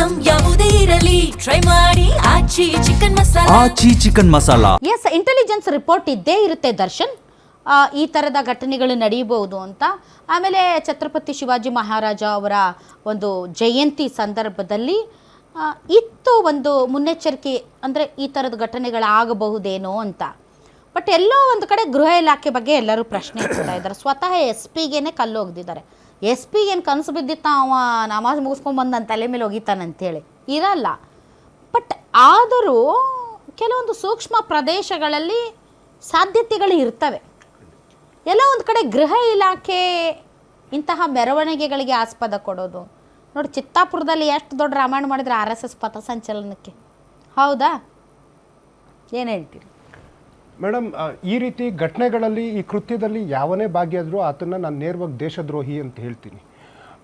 Item ಯಾವುದೇ ಇರಲಿ try ಮಾಡಿ Aachi chicken masala. Aachi chicken masala. Yes, intelligence report ಇದ್ದೇ ಇರುತ್ತೆ ದರ್ಶನ್, ಈ ಥರದ ಘಟನೆಗಳು ನಡೆಯಬಹುದು ಅಂತ. ಆಮೇಲೆ ಛತ್ರಪತಿ ಶಿವಾಜಿ ಮಹಾರಾಜ ಅವರ ಒಂದು ಜಯಂತಿ ಸಂದರ್ಭದಲ್ಲಿ ಇತ್ತು ಒಂದು ಮುನ್ನೆಚ್ಚರಿಕೆ, ಅಂದರೆ ಈ ಥರದ ಘಟನೆಗಳಾಗಬಹುದೇನೋ ಅಂತ. ಬಟ್ ಎಲ್ಲೋ ಒಂದು ಕಡೆ ಗೃಹ ಇಲಾಖೆ ಬಗ್ಗೆ ಎಲ್ಲರೂ ಪ್ರಶ್ನೆ ಇಡ್ತಾ ಇದ್ದಾರೆ. ಸ್ವತಃ ಎಸ್ ಪಿಗೇನೆ ಕಲ್ಲು ಒಗ್ದಿದ್ದಾರೆ. ಎಸ್ ಪಿಗೆ ಏನು ಕನಸು ಬಿದ್ದಿತ್ತ ಅವ ನಮಾಜ್ ಮುಗಿಸ್ಕೊಂಡ್ಬಂದು ನನ್ನ ತಲೆ ಮೇಲೆ ಒಗಿತಾನಂತೇಳಿ ಇರಲ್ಲ. ಬಟ್ ಆದರೂ ಕೆಲವೊಂದು ಸೂಕ್ಷ್ಮ ಪ್ರದೇಶಗಳಲ್ಲಿ ಸಾಧ್ಯತೆಗಳು ಇರ್ತವೆ. ಎಲ್ಲ ಒಂದು ಕಡೆ ಗೃಹ ಇಲಾಖೆ ಇಂತಹ ಮೆರವಣಿಗೆಗಳಿಗೆ ಆಸ್ಪದ ಕೊಡೋದು ನೋಡಿ. ಚಿತ್ತಾಪುರದಲ್ಲಿ ಎಷ್ಟು ದೊಡ್ಡ ರಾಮಾಯಣ ಮಾಡಿದ್ರೆ RSS ಪಥಸಂಚಲನಕ್ಕೆ, ಹೌದಾ? ಏನು ಹೇಳ್ತೀರಿ ಮೇಡಮ್? ಈ ರೀತಿ ಘಟನೆಗಳಲ್ಲಿ ಈ ಕೃತ್ಯದಲ್ಲಿ ಯಾವನೇ ಭಾಗಿಯಾದರೂ ಆತನ ನಾನು ನೇರವಾಗಿ ದೇಶದ್ರೋಹಿ ಅಂತ ಹೇಳ್ತೀನಿ.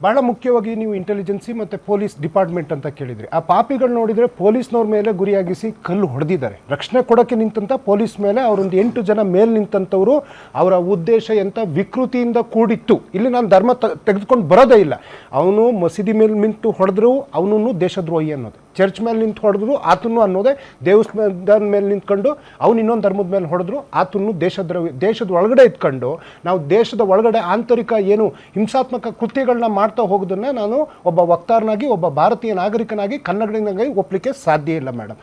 ಭಾಳ ಮುಖ್ಯವಾಗಿ ನೀವು ಇಂಟೆಲಿಜೆನ್ಸಿ ಮತ್ತು ಪೊಲೀಸ್ ಡಿಪಾರ್ಟ್ಮೆಂಟ್ ಅಂತ ಕೇಳಿದ್ರಿ. ಆ ಪಾಪಿಗಳು ನೋಡಿದರೆ ಪೊಲೀಸ್ನವ್ರ ಮೇಲೆ ಗುರಿಯಾಗಿಸಿ ಕಲ್ಲು ಹೊಡೆದಿದ್ದಾರೆ. ರಕ್ಷಣೆ ಕೊಡೋಕ್ಕೆ ನಿಂತಂಥ ಪೊಲೀಸ್ ಮೇಲೆ ಅವರೊಂದು 8 ಜನ ಮೇಲೆ ನಿಂತಂಥವರು. ಅವರ ಉದ್ದೇಶ ಎಂಥ ವಿಕೃತಿಯಿಂದ ಕೂಡಿತ್ತು. ಇಲ್ಲಿ ನಾನು ಧರ್ಮ ತೆಗೆದುಕೊಂಡು ಬರೋದೇ ಇಲ್ಲ. ಅವನು ಮಸೀದಿ ಮೇಲೆ ನಿಂತು ಹೊಡೆದ್ರು ಅವನನ್ನು ದೇಶದ್ರೋಹಿ ಅನ್ನೋದು, ಚರ್ಚ್ ಮೇಲೆ ನಿಂತು ಹೊಡೆದ್ರು ಆತನು ಅನ್ನೋದೇ, ದೇವಸ್ಥಾನದ ಮೇಲೆ ನಿಂತ್ಕೊಂಡು ಅವನು ಇನ್ನೊಂದು ಧರ್ಮದ ಮೇಲೆ ಹೊಡೆದ್ರು ಆತನು ದೇಶದ್ರೋಹಿ. ದೇಶದ ಒಳಗಡೆ ಇದ್ಕೊಂಡು ನಾವು ದೇಶದ ಒಳಗಡೆ ಆಂತರಿಕ ಏನು ಹಿಂಸಾತ್ಮಕ ಕೃತ್ಯಗಳನ್ನ ಮಾಡ್ತಾ ಹೋಗೋದನ್ನ ನಾನು ಒಬ್ಬ ವಕ್ತಾರನಾಗಿ, ಒಬ್ಬ ಭಾರತೀಯ ನಾಗರಿಕನಾಗಿ, ಕನ್ನಡಿಗನಾಗಿ ಒಪ್ಪಲಿಕ್ಕೆ ಸಾಧ್ಯ ಇಲ್ಲ ಮೇಡಮ್.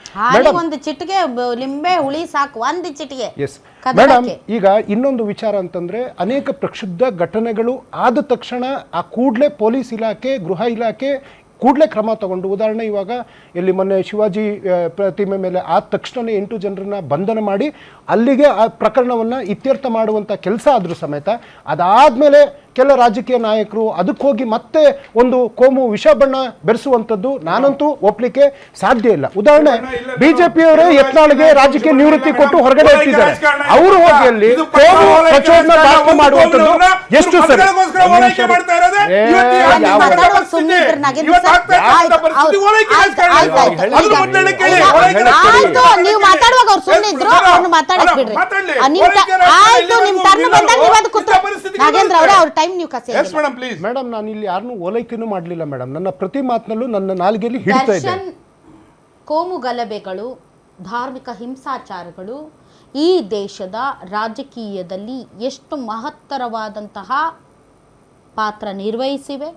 ಒಂದು ಚಿಟಿಕೆ ಲಿಂಬೆ ಹುಳಿ ಸಾಕು, ಒಂದು ಚಿಟಿಕೆ. ಎಸ್ ಮೇಡಮ್, ಈಗ ಇನ್ನೊಂದು ವಿಚಾರ ಅಂತಂದ್ರೆ ಅನೇಕ ಪ್ರಕ್ಷುಬ್ಧ ಘಟನೆಗಳು ಆದ ತಕ್ಷಣ ಆ ಕೂಡಲೇ ಪೊಲೀಸ್ ಇಲಾಖೆ, ಗೃಹ ಇಲಾಖೆ ಕೂಡಲೇ ಕ್ರಮ ತಗೊಂಡು, ಉದಾಹರಣೆ ಇವಾಗ ಇಲ್ಲಿ ಮೊನ್ನೆ ಶಿವಾಜಿ ಪ್ರತಿಮೆ ಮೇಲೆ ಆದ ತಕ್ಷಣವೇ 8 ಜನರನ್ನ ಬಂಧನ ಮಾಡಿ ಅಲ್ಲಿಗೆ ಆ ಪ್ರಕರಣವನ್ನು ಇತ್ಯರ್ಥ ಮಾಡುವಂಥ ಕೆಲಸ ಆದರೂ ಸಮೇತ ಅದಾದಮೇಲೆ ಕೆಲ ರಾಜಕೀಯ ನಾಯಕರು ಅದಕ್ಕೆ ಹೋಗಿ ಮತ್ತೆ ಒಂದು ಕೋಮು ವಿಷ ಬಣ್ಣ ಬೆರೆಸುವಂಥದ್ದು ನಾನಂತೂ ಒಪ್ಪಲಿಕ್ಕೆ ಸಾಧ್ಯ ಇಲ್ಲ. ಉದಾಹರಣೆ ಬಿಜೆಪಿಯವರೇ ಯತ್ನಾಳ್ಗೆ ರಾಜಕೀಯ ನಿವೃತ್ತಿ ಕೊಟ್ಟು ಹೊರಗಡೆ ಇಟ್ಟಿದ್ದಾರೆ. ಅವರು ಹೋಗಿ ಅಲ್ಲಿ ಕೋಮು ಪ್ರಚೋದನೆ ದಾಖಲೆ ಮಾಡುವಂಥದ್ದು ಎಷ್ಟು ಸರಿ? ನೀವು ಮಾತಾಡುವಾಗ ಅವ್ರು ಸುಮ್ಮನಿದ್ರು, ಅವ್ರನ್ನ ಮಾತಾಡಕ್ ಬಿಡ್ರಿ. ನಾಗೇಂದ್ರ ಅವರೇ ಅವ್ರ ಟೈಮ್ ನೀವು ಕಸಿ. ಮೇಡಮ್, ನಾನು ಇಲ್ಲಿ ಯಾರನ್ನೂ ಓಲೈಕೆನೂ ಮಾಡಲಿಲ್ಲ ಮೇಡಮ್. ನನ್ನ ಪ್ರತಿ ಮಾತಿನಲ್ಲೂ ನನ್ನ ನಾಲಿಗೆಯಲ್ಲಿ ಹಿಡಿತಾ ಇದೆ. ಕೋಮು ಗಲಭೆಗಳು, ಧಾರ್ಮಿಕ ಹಿಂಸಾಚಾರಗಳು ಈ ದೇಶದ ರಾಜಕೀಯದಲ್ಲಿ ಎಷ್ಟು ಮಹತ್ತರವಾದಂತಹ ಪಾತ್ರ ನಿರ್ವಹಿಸಿವೆ,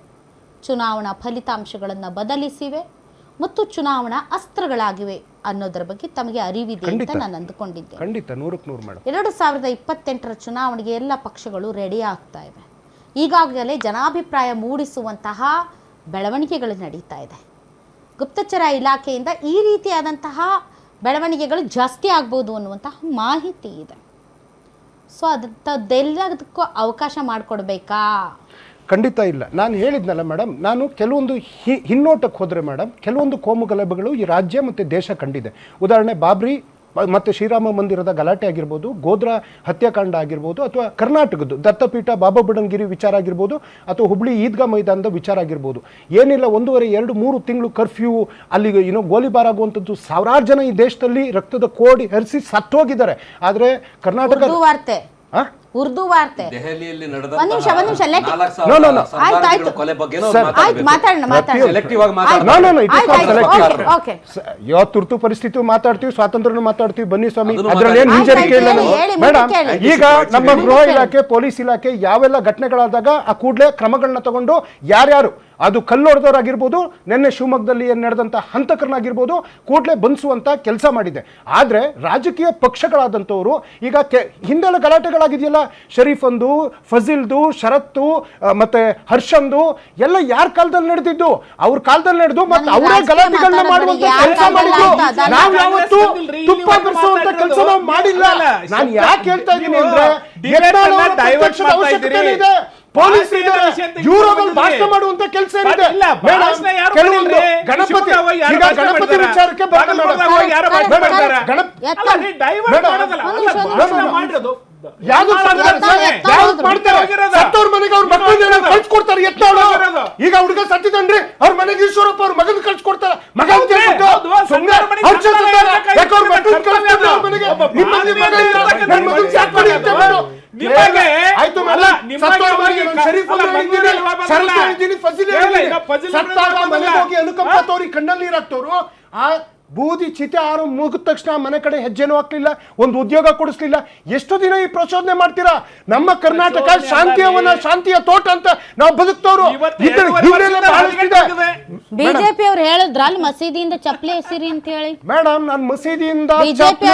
ಚುನಾವಣಾ ಫಲಿತಾಂಶಗಳನ್ನು ಬದಲಿಸಿವೆ ಮತ್ತು ಚುನಾವಣಾ ಅಸ್ತ್ರಗಳಾಗಿವೆ ಅನ್ನೋದರ ಬಗ್ಗೆ ತಮಗೆ ಅರಿವಿದೆ ಅಂತ ನಾನು ಅಂದುಕೊಂಡಿದ್ದೆ. ಖಂಡಿತ 100ಕ್ಕೆ 100 ಮೇಡಮ್. 2028ರ ಚುನಾವಣೆಗೆ ಎಲ್ಲ ಪಕ್ಷಗಳು ರೆಡಿ ಆಗ್ತಾ ಇವೆ. ಈಗಾಗಲೇ ಜನಾಭಿಪ್ರಾಯ ಮೂಡಿಸುವಂತಹ ಬೆಳವಣಿಗೆಗಳು ನಡೀತಾ ಇದೆ. ಗುಪ್ತಚರ ಇಲಾಖೆಯಿಂದ ಈ ರೀತಿಯಾದಂತಹ ಬೆಳವಣಿಗೆಗಳು ಜಾಸ್ತಿ ಆಗ್ಬೋದು ಅನ್ನುವಂತಹ ಮಾಹಿತಿ ಇದೆ. ಸೊ ಅದೆಲ್ಲದಕ್ಕೂ ಅವಕಾಶ ಮಾಡಿಕೊಡ್ಬೇಕಾ? ಖಂಡಿತ ಇಲ್ಲ. ನಾನು ಹೇಳಿದ್ನಲ್ಲ ಮೇಡಮ್, ನಾನು ಕೆಲವೊಂದು ಹಿನ್ನೋಟಕ್ಕೆ ಹೋದರೆ ಮೇಡಮ್, ಕೆಲವೊಂದು ಕೋಮು ಗಲಭೆಗಳು ಈ ರಾಜ್ಯ ಮತ್ತು ದೇಶ ಕಂಡಿದೆ. ಉದಾಹರಣೆ ಬಾಬ್ರಿ ಮತ್ತು ಶ್ರೀರಾಮ ಮಂದಿರದ ಗಲಾಟೆ ಆಗಿರ್ಬೋದು, ಗೋಧ್ರಾ ಹತ್ಯಾಕಾಂಡ ಆಗಿರ್ಬೋದು, ಅಥವಾ ಕರ್ನಾಟಕದ್ದು ದತ್ತಪೀಠ ಬಾಬಾ ಬುಡನ್ಗಿರಿ ವಿಚಾರ ಆಗಿರ್ಬೋದು, ಅಥವಾ ಹುಬ್ಳಿ ಈದ್ಗಾ ಮೈದಾನದ ವಿಚಾರ ಆಗಿರ್ಬೋದು. ಏನಿಲ್ಲ 1.5-2-3 ತಿಂಗಳು ಕರ್ಫ್ಯೂ, ಅಲ್ಲಿಗೆ ಗೋಲಿಬಾರ್ ಆಗುವಂಥದ್ದು, ಸಾವಿರಾರು ಜನ ಈ ದೇಶದಲ್ಲಿ ರಕ್ತದ ಕೋಡಿ ಹರಿಸಿ ಸತ್ತೋಗಿದ್ದಾರೆ. ಆದರೆ ಕರ್ನಾಟಕ ಉರ್ದು ವಾರ್ತೆ ದೆಹಲಿಯಲ್ಲಿ ನಡೆದ ಒಂದು ನಿಮಿಷ ಯಾವ ತುರ್ತು ಪರಿಸ್ಥಿತಿ ಮಾತಾಡ್ತೀವಿ, ಸ್ವಾತಂತ್ರ್ಯ ಮಾತಾಡ್ತೀವಿ, ಬನ್ನಿ ಸ್ವಾಮಿ, ಅದ್ರಲ್ಲಿ ಏನು ಹಿಂಜರಿಕೆ ಇಲ್ಲ ಮೇಡಮ್. ಈಗ ನಮ್ಮ ಗೃಹ ಇಲಾಖೆ, ಪೊಲೀಸ್ ಇಲಾಖೆ ಯಾವೆಲ್ಲ ಘಟನೆಗಳಾದಾಗ ಆ ಕೂಡಲೇ ಕ್ರಮಗಳನ್ನ ತಗೊಂಡು ಯಾರ್ಯಾರು ಅದು ಕಲ್ಲೊಡೆದವರಾಗಿರ್ಬೋದು, ನಿನ್ನೆ ಶಿವಮೊಗ್ಗದಲ್ಲಿ ಏನು ನಡೆದಂಥ ಹಂತಕರನಾಗಿರ್ಬೋದು, ಕೂಡಲೇ ಬಂಧಿಸುವಂಥ ಕೆಲಸ ಮಾಡಿದೆ. ಆದರೆ ರಾಜಕೀಯ ಪಕ್ಷಗಳಾದಂಥವರು ಈಗ ಹಿಂದೆಲ್ಲ ಗಲಾಟೆಗಳಾಗಿದೆಯಲ್ಲ, ಶರೀಫಂದು, ಫಜಿಲ್ದು, ಶರತ್ತು ಮತ್ತೆ ಹರ್ಷಂದು ಎಲ್ಲ ಯಾರ ಕಾಲದಲ್ಲಿ ನಡೆದಿದ್ದು? ಅವ್ರ ಕಾಲದಲ್ಲಿ ನಡೆದು ಮತ್ತೆ ಅವರೇ ಗಲಾಟೆಗಳನ್ನ ಮಾಡುವಂತ ಕೆಲಸ ಮಾಡಿದ್ದು. ನಾವು ಯಾವತ್ತೂ ತುಪ್ಪ ಬೆರೆಸುವಂತ ಕೆಲಸ ನಾವು ಮಾಡಿಲ್ಲ. ನಾನು ಯಾಕೆ ಹೇಳ್ತಾ ಇದ್ದೀನಿ ಅಂದ್ರೆ ಅವಶ್ಯಕತೆ ಇದೆ. ಪೊಲೀಸ್ ಯೂರೋಗಳು ಭಾಷಣ ಮಾಡುವಂತ ಕೆಲಸ ಏನಿದೆ? ಕೆಲವೊಂದು ಗಣಪತಿ ವಿಚಾರಕ್ಕೆ ಸತ್ತವ್ರ ಮನೆಗೆ ಅವ್ರ ಮಕ್ಕಳನ್ನ ಕಳ್ಸಿಕೊಡ್ತಾರೆ. ಈಗ ಹುಡುಗ ಸತ್ತಿದನ್ರಿ, ಅವ್ರ ಮನೆಗೆ ಈಶ್ವರಪ್ಪ ಅವ್ರ ಮಗನ ಕಳ್ಸಿಕೊಡ್ತಾರೆ. ಮಗ ಶರೀಫ್ ಅಲ್ಲ, ಹೇಳಿದ್ದೀನಿ, ಮಂಗಳೂರಲ್ಲಿ ಶರತ್ ಬಂದಲ್ಲ. ಹೇಳಿದ್ದೀನಿ, ಫಜೀಲ್ ಹೇಳಿ, ಹೇಳಿದ್ದೀನಿ. ನಾವು ಫಜೀಲ್ ಸತ್ತಾಗ ಬಂದಲ್ಲ. ಮನೆಗೆ ಹೋಗಿ ಅನುಕಂಪ ತೋರಿ ಕಣ್ಣಲ್ಲಿ ನೀರಾಕ್ತವ್ರು. ಆ ಬೂದಿ ಚಿತೆ ಆರು ಮುಗಿದ ತಕ್ಷಣ ಮನೆ ಕಡೆ ಹೆಜ್ಜೆನೂ ಹಾಕ್ಲಿಲ್ಲ, ಒಂದು ಉದ್ಯೋಗ ಕೊಡಿಸ್ಲಿಲ್ಲ. ಎಷ್ಟು ದಿನ ಈ ಪ್ರಚೋದನೆ ಮಾಡ್ತೀರಾ? ನಮ್ಮ ಕರ್ನಾಟಕ ಶಾಂತಿಯವನ ಶಾಂತಿಯ ತೋಟ ಅಂತ ನಾವು ಬದುಕ್ತವ್ರು. ಬಿಜೆಪಿ ಅವ್ರು ಹೇಳಿದ್ರ ಅಲ್ಲಿ ಮಸೀದಿಯಿಂದ ಚಪ್ಪಲಿ ಎಸಿರಿ ಅಂತ ಹೇಳಿ. ಮೇಡಮ್, ನಾನು ಮಸೀದಿಯಿಂದ ಬಿಜೆಪಿ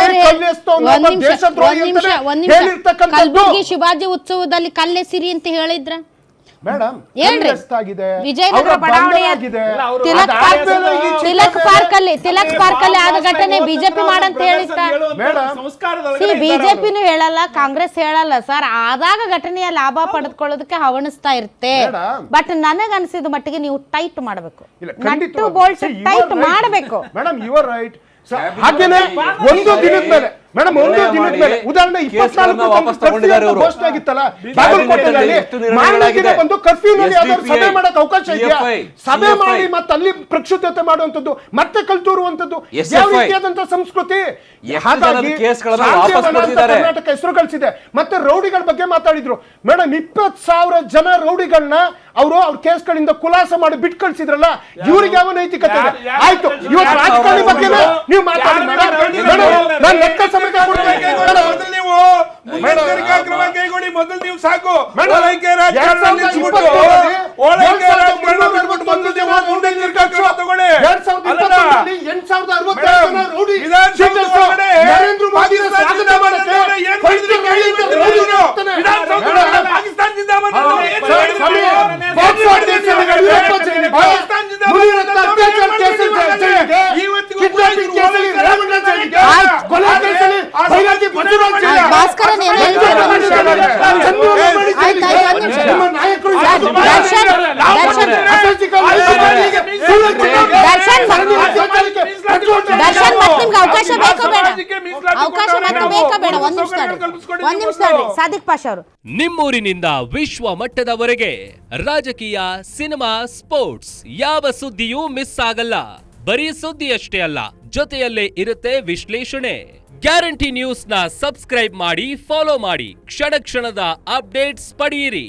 ಕಲಬುರ್ಗಿ ಶಿವಾಜಿ ಉತ್ಸವದಲ್ಲಿ ಕಲ್ಲೆಸಿರಿ ಅಂತ ಹೇಳಿದ್ರ ಮೇಡಮ್ ಹೇಳ್ರಿ. ವಿಜಯನಗರ ಬಡಾವಣೆಯ ತಿಲಕ್ ಪಾರ್ಕ್ ಅಲ್ಲಿ ಆದ ಘಟನೆ ಬಿಜೆಪಿ ಮಾಡಂತ ಹೇಳಿತ್ತ. ಬಿಜೆಪಿನೂ ಹೇಳಲ್ಲ, ಕಾಂಗ್ರೆಸ್ ಹೇಳಲ್ಲ ಸರ್. ಆದಾಗ ಘಟನೆಯ ಲಾಭ ಪಡೆದುಕೊಳ್ಳೋದಕ್ಕೆ ಹವಣಿಸ್ತಾ ಇರುತ್ತೆ. ಬಟ್ ನನಗ ಅನ್ಸಿದ ಮಟ್ಟಿಗೆ ನೀವು ಟೈಟ್ ಮಾಡಬೇಕು, ನಟ್ಟು ಬೋಲ್ಟ್ ಟೈಟ್ ಮಾಡಬೇಕು. Madam you are right. ಹಾಗೇನೆ ಒಂದು ದಿನದ ಮೇಲೆ ಮೇಡಮ್, ಒಂದು ದಿನದ ಮೇಲೆ ಉದಾಹರಣೆ 24 ಘೋಷಣೆ ಆಗಿತ್ತಲ್ಲ ಬಾಗಲಕೋಟೆಯಲ್ಲಿ, ಮಾರನೇ ದಿನ ಬಂದು ಕರ್ಫ್ಯೂನಲ್ಲಿ ಯಾವ್ದಾದ್ರು ಸಭೆ ಮಾಡಕ್ ಅವಕಾಶ ಇದೆಯಾ? ಸಭೆ ಮಾಡಿ ಮತ್ತೆ ಅಲ್ಲಿ ಪ್ರಕ್ಷುಬ್ಧತೆ ಮಾಡುವಂತದ್ದು, ಮತ್ತೆ ಕಲ್ತೂರುವಂತದ್ದು ಯಾವ ರೀತಿಯಾದಂತ ಸಂಸ್ಕೃತಿ? ಹಾಗಾಗಿ ಕರ್ನಾಟಕ ಹೆಸರು ಗಳಿಸಿದೆ. ಮತ್ತೆ ರೌಡಿಗಳ ಬಗ್ಗೆ ಮಾತಾಡಿದ್ರು ಮೇಡಮ್. 20,000 ಜನ ರೌಡಿಗಳನ್ನ ಅವ್ರ ಕೇಸ್ಗಳಿಂದ ಖುಲಾಸ ಮಾಡಿ ಬಿಟ್ಟು ಕಳ್ಸಿದ್ರಲ್ಲ, ಇವ್ರಿಗೆ ಯಾವ ನೈತಿಕತೆ ಇದೆ? ಆಯ್ತು, ಇವತ್ತು ರಾಜಕಾರಣಿ ಬಗ್ಗೆ ನೀವು ಮಾತಾಡಿ ಮೇಡಮ್. ನಾನು ಲೆಕ್ಕ ಸಮೇತ ಸಾಕು. ಭಾಸ್ಕರನ್ ಏನ್ ಹೇಳ್ತಾರೆ? ದರ್ಶನ್ ಮತ್ತೆ ನಿಮ್ಗೆ ಅವಕಾಶ ಬೇಕೋ ಬೇಡ? ಅವಕಾಶ ಮತ್ತೆ ಬೇಕಾ ಬೇಡ? ಒಂದ್ ನಿಮಿಷ ಸಾದಿಕ್ ಪಾಷಾ ಅವರು. ನಿಮ್ಮೂರಿನಿಂದ ವಿಶ್ವ ಮಟ್ಟದವರೆಗೆ ರಾಜಕೀಯ, ಸಿನಿಮಾ, ಸ್ಪೋರ್ಟ್ಸ್ ಯಾವ ಸುದ್ದಿಯೂ ಮಿಸ್ ಆಗಲ್ಲ. ಬರೀ ಸುದ್ದಿಯಷ್ಟೇ ಅಲ್ಲ, ಜೊತೆಯಲ್ಲೇ ಇರುತ್ತೆ ವಿಶ್ಲೇಷಣೆ. ಗ್ಯಾರಂಟಿ ನ್ಯೂಸ್ ನ ಸಬ್ಸ್ಕ್ರೈಬ್ ಮಾಡಿ, ಫಾಲೋ ಮಾಡಿ, ಕ್ಷಣ ಕ್ಷಣದ ಅಪ್ಡೇಟ್ಸ್ ಪಡೆಯಿರಿ.